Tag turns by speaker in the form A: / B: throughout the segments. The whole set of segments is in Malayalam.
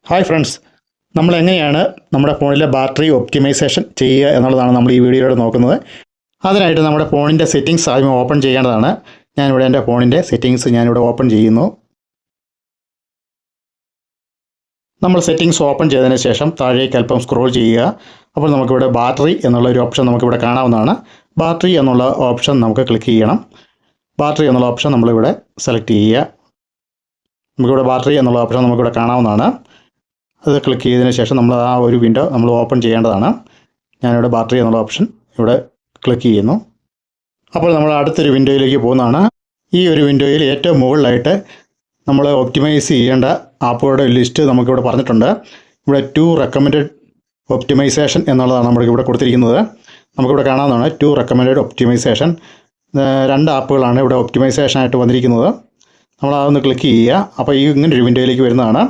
A: ഹായ് ഫ്രണ്ട്സ്, നമ്മൾ എങ്ങനെയാണ് നമ്മുടെ ഫോണിലെ ബാറ്ററി ഒപ്റ്റിമൈസേഷൻ ചെയ്യുക എന്നുള്ളതാണ് നമ്മൾ ഈ വീഡിയോയിലൂടെ നോക്കുന്നത്. അതിനായിട്ട് നമ്മുടെ ഫോണിൻ്റെ സെറ്റിങ്സ് ആദ്യം ഓപ്പൺ ചെയ്യേണ്ടതാണ്. ഞാനിവിടെ എൻ്റെ ഫോണിൻ്റെ സെറ്റിങ്സ് ഞാനിവിടെ ഓപ്പൺ ചെയ്യുന്നു. നമ്മൾ സെറ്റിങ്സ് ഓപ്പൺ ചെയ്തതിന് ശേഷം താഴേക്ക് അല്പം സ്ക്രോൾ ചെയ്യുക. അപ്പോൾ നമുക്കിവിടെ ബാറ്ററി എന്നുള്ള ഒരു ഓപ്ഷൻ നമുക്കിവിടെ കാണാവുന്നതാണ്. ബാറ്ററി എന്നുള്ള ഓപ്ഷൻ നമുക്ക് ക്ലിക്ക് ചെയ്യണം. ബാറ്ററി എന്നുള്ള ഓപ്ഷൻ നമ്മളിവിടെ സെലക്ട് ചെയ്യുക. നമുക്കിവിടെ ബാറ്ററി എന്നുള്ള ഓപ്ഷൻ നമുക്കിവിടെ കാണാവുന്നതാണ്. അത് ക്ലിക്ക് ചെയ്തതിന് ശേഷം നമ്മൾ ആ ഒരു വിൻഡോ നമ്മൾ ഓപ്പൺ ചെയ്യേണ്ടതാണ്. ഞാനിവിടെ ബാറ്ററി എന്നുള്ള ഓപ്ഷൻ ഇവിടെ ക്ലിക്ക് ചെയ്യുന്നു. അപ്പോൾ നമ്മൾ അടുത്തൊരു വിൻഡോയിലേക്ക് പോകുന്നതാണ്. ഈ ഒരു വിൻഡോയിൽ ഏറ്റവും മുകളിലായിട്ട് നമ്മൾ ഒപ്റ്റിമൈസ് ചെയ്യേണ്ട ആപ്പുകളുടെ ലിസ്റ്റ് നമുക്കിവിടെ പറഞ്ഞിട്ടുണ്ട്. ഇവിടെ 2 റെക്കമെൻഡഡ് ഒപ്റ്റിമൈസേഷൻ എന്നുള്ളതാണ് നമ്മൾക്കിവിടെ കൊടുത്തിരിക്കുന്നത്. നമുക്കിവിടെ കാണാവുന്നതാണ് 2 റെക്കമെൻഡഡ് ഒപ്റ്റിമൈസേഷൻ. 2 ആപ്പുകളാണ് ഇവിടെ ഒപ്റ്റിമൈസേഷനായിട്ട് വന്നിരിക്കുന്നത്. നമ്മൾ അതൊന്ന് ക്ലിക്ക് ചെയ്യുക. അപ്പോൾ ഈ ഇങ്ങനൊരു വിൻഡോയിലേക്ക് വരുന്നതാണ്.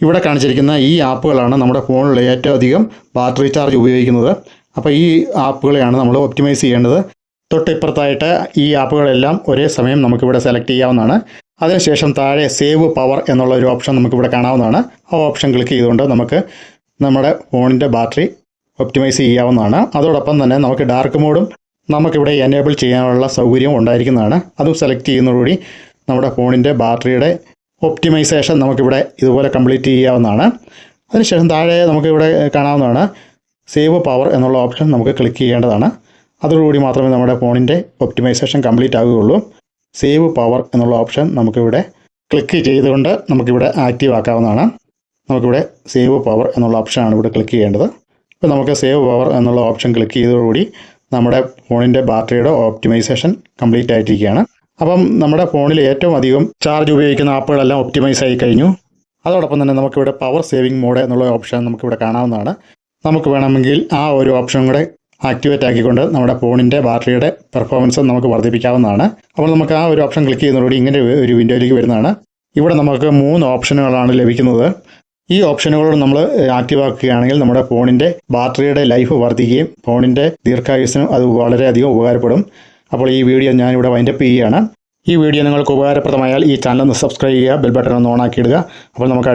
A: ഇവിടെ കാണിച്ചിരിക്കുന്ന ഈ ആപ്പുകളാണ് നമ്മുടെ ഫോണിൽ ഏറ്റവും അധികം ബാറ്ററി ചാർജ് ഉപയോഗിക്കുന്നത്. അപ്പോൾ ഈ ആപ്പുകളെയാണ് നമ്മൾ ഒപ്റ്റിമൈസ് ചെയ്യേണ്ടത്. തൊട്ടിപ്പുറത്തായിട്ട് ഈ ആപ്പുകളെല്ലാം ഒരേ സമയം നമുക്കിവിടെ സെലക്ട് ചെയ്യാവുന്നതാണ്. അതിനുശേഷം താഴെ സേവ് പവർ എന്നുള്ള ഒരു ഓപ്ഷൻ നമുക്കിവിടെ കാണാവുന്നതാണ്. ആ ഓപ്ഷൻ ക്ലിക്ക് ചെയ്തുകൊണ്ട് നമുക്ക് നമ്മുടെ ഫോണിൻ്റെ ബാറ്ററി ഒപ്റ്റിമൈസ് ചെയ്യാവുന്നതാണ്. അതോടൊപ്പം തന്നെ നമുക്ക് ഡാർക്ക് മോഡും നമുക്കിവിടെ എനേബിൾ ചെയ്യാനുള്ള സൗകര്യം ഉണ്ടായിരിക്കുന്നതാണ്. അതും സെലക്ട് ചെയ്യുന്നതോടുകൂടി നമ്മുടെ ഫോണിൻ്റെ ബാറ്ററിയുടെ ഒപ്റ്റിമൈസേഷൻ നമുക്കിവിടെ ഇതുപോലെ കംപ്ലീറ്റ് ചെയ്യാവുന്നതാണ്. അതിനുശേഷം താഴെ നമുക്കിവിടെ കാണാവുന്നതാണ് സേവ് പവർ എന്നുള്ള ഓപ്ഷൻ നമുക്ക് ക്ലിക്ക് ചെയ്യേണ്ടതാണ്. അതോടുകൂടി മാത്രമേ നമ്മുടെ ഫോണിൻ്റെ ഒപ്റ്റിമൈസേഷൻ കംപ്ലീറ്റ് ആകുകയുള്ളൂ. സേവ് പവർ എന്നുള്ള ഓപ്ഷൻ നമുക്കിവിടെ ക്ലിക്ക് ചെയ്തുകൊണ്ട് നമുക്കിവിടെ ആക്റ്റീവ് ആക്കാവുന്നതാണ്. നമുക്കിവിടെ സേവ് പവർ എന്നുള്ള ഓപ്ഷനാണ് ഇവിടെ ക്ലിക്ക് ചെയ്യേണ്ടത്. ഇപ്പോൾ നമുക്ക് സേവ് പവർ എന്നുള്ള ഓപ്ഷൻ ക്ലിക്ക് ചെയ്തതോടുകൂടി നമ്മുടെ ഫോണിൻ്റെ ബാറ്ററിയുടെ ഓപ്റ്റിമൈസേഷൻ കംപ്ലീറ്റ് ആയിട്ടിരിക്കുകയാണ്. അപ്പം നമ്മുടെ ഫോണിൽ ഏറ്റവും അധികം ചാർജ് ഉപയോഗിക്കുന്ന ആപ്പുകളെല്ലാം ഒപ്റ്റിമൈസ് ആയി കഴിഞ്ഞു. അതോടൊപ്പം തന്നെ നമുക്കിവിടെ പവർ സേവിങ് മോഡ് എന്നുള്ള ഓപ്ഷൻ നമുക്കിവിടെ കാണാവുന്നതാണ്. നമുക്ക് വേണമെങ്കിൽ ആ ഒരു ഓപ്ഷൻ കൂടെ ആക്ടിവേറ്റ് ആക്കിക്കൊണ്ട് നമ്മുടെ ഫോണിൻ്റെ ബാറ്ററിയുടെ പെർഫോമൻസ് നമുക്ക് വർദ്ധിപ്പിക്കാവുന്നതാണ്. അപ്പോൾ നമുക്ക് ആ ഒരു ഓപ്ഷൻ ക്ലിക്ക് ചെയ്യുന്നതോടെ ഇങ്ങനെ ഒരു വിൻഡോയിലേക്ക് വരുന്നതാണ്. ഇവിടെ നമുക്ക് 3 ഓപ്ഷനുകളാണ് ലഭിക്കുന്നത്. ഈ ഓപ്ഷനുകൾ നമ്മൾ ആക്റ്റീവ് ആക്കുകയാണെങ്കിൽ നമ്മുടെ ഫോണിൻ്റെ ബാറ്ററിയുടെ ലൈഫ് വർദ്ധിക്കുകയും ഫോണിൻ്റെ ദീർഘായുസ്സിനും അത് വളരെയധികം ഉപകാരപ്പെടും. അപ്പോൾ ഈ വീഡിയോ ഞാനിവിടെ വൈൻഡപ്പ് ചെയ്യുകയാണ്. ഈ വീഡിയോ നിങ്ങൾക്ക് ഉപകാരപ്രദമായാൽ ഈ ചാനൽ ഒന്ന് സബ്സ്ക്രൈബ് ചെയ്യുക, ബെൽ ബട്ടൺ ഒന്ന് ഓൺ ആക്കിയിടുക. അപ്പോൾ നമുക്ക്